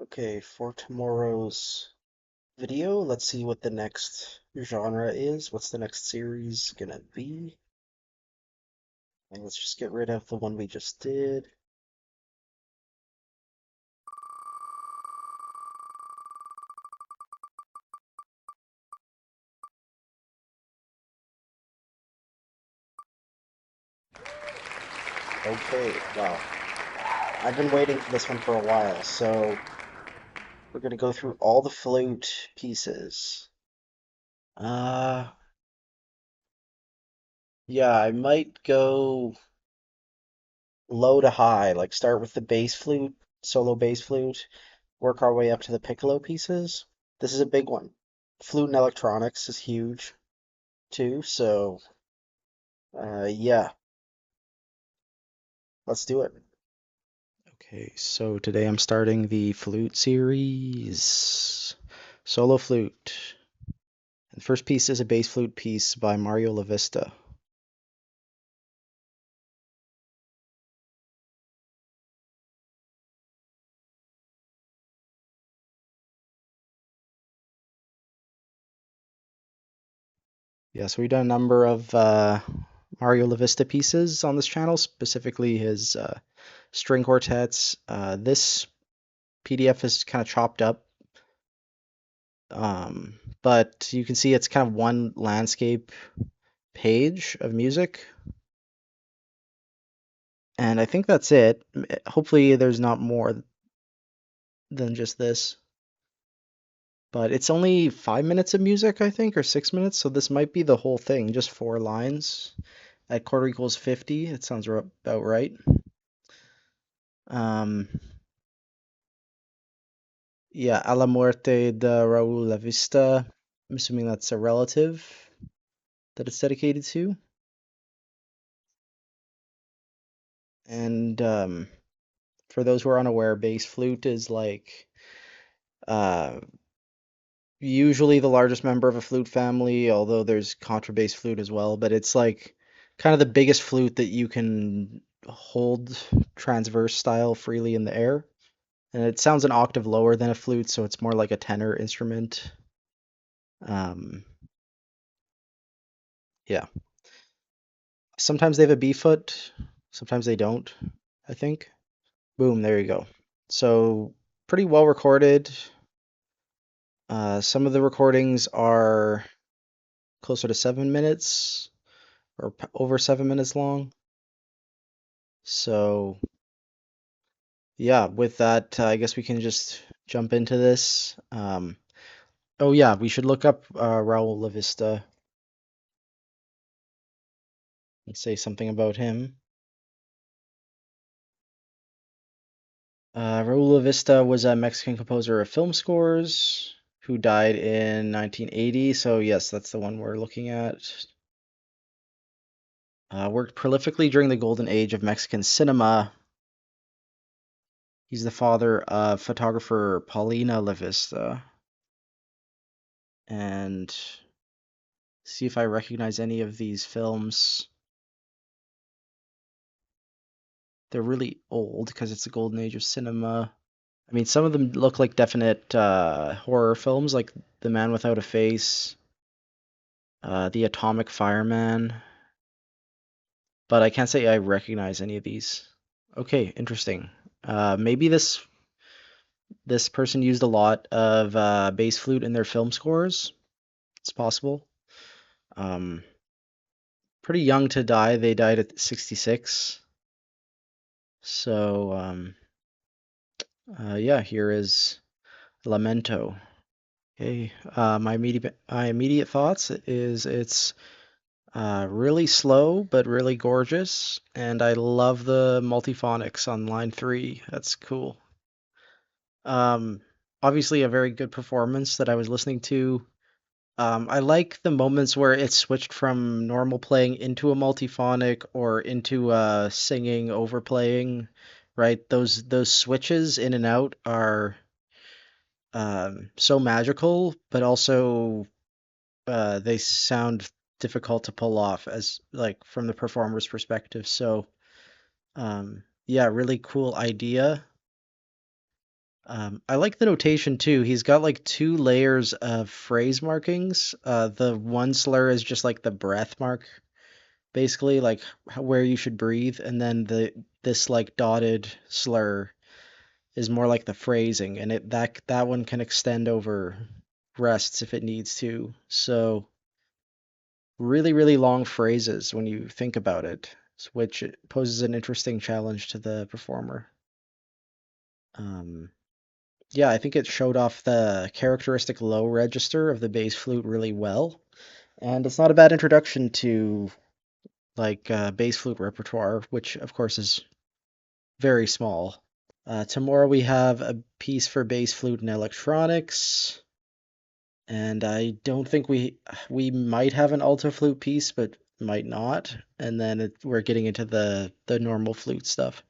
Okay, for tomorrow's video, let's see what the next genre is. What's the next series gonna be? And let's just get rid of the one we just did. Okay, well, I've been waiting for this one for a while, so we're gonna go through all the flute pieces. Uh, yeah, I might go low to high, like start with the bass flute, solo bass flute, work our way up to the piccolo pieces. This is a big one. Flute and electronics is huge too, so yeah, let's do it. Okay, so today I'm starting the flute series, solo flute. The first piece is a bass flute piece by Raúl Lavista. Yeah, so we've done a number of Raúl Lavista pieces on this channel, specifically his string quartets. This PDF is kind of chopped up, but you can see it's kind of one landscape page of music. And I think that's it. Hopefully there's not more than just this. But it's only 5 minutes of music, I think, or 6 minutes, so this might be the whole thing, just 4 lines at quarter equals 50. It sounds about right. Um, yeah, A la muerte de Raúl Lavista. I'm assuming that's a relative that it's dedicated to. And for those who are unaware, bass flute is like uh, usually the largest member of a flute family, although there's contrabass flute as well, but it's like kind of the biggest flute that you can hold transverse style freely in the air. And it sounds an octave lower than a flute, so it's more like a tenor instrument. Um, yeah. Sometimes they have a B foot, sometimes they don't, I think. Boom, there you go. So pretty well recorded. Some of the recordings are closer to 7 minutes or over 7 minutes long. So yeah, with that, I guess we can just jump into this. Oh yeah, we should look up Raúl Lavista and say something about him. Raúl Lavista was a Mexican composer of film scores who died in 1980. So yes, that's the one we're looking at. Worked prolifically during the golden age of Mexican cinema. He's the father of photographer Paulina Lavista. And see if I recognize any of these films. They're really old because it's the golden age of cinema. I mean, some of them look like definite horror films, like The Man Without a Face, The Atomic Fireman, but I can't say I recognize any of these. Okay, interesting. Maybe this person used a lot of bass flute in their film scores. It's possible. Um, Pretty young to die. They died at 66. So, yeah, here is Lamento. Okay, my immediate thoughts is it's really slow but really gorgeous, and I love the multiphonics on line 3. That's cool. Um, Obviously a very good performance that I was listening to. I like the moments where it switched from normal playing into a multiphonic or into singing overplaying, right? Those switches in and out are so magical, but also they sound difficult to pull off as like from the performer's perspective. So yeah, really cool idea. I like the notation too. He's got like two layers of phrase markings. The one slur is just like the breath mark, basically, like where you should breathe, and then the this like dotted slur is more like the phrasing, and that one can extend over rests if it needs to. So really, really long phrases when you think about it, which poses an interesting challenge to the performer. Um, yeah, I think it showed off the characteristic low register of the bass flute really well, and it's not a bad introduction to like bass flute repertoire, which of course is very small. Tomorrow we have a piece for bass flute and electronics, and I don't think we might have an alto flute piece, but might not. And then we're getting into the normal flute stuff.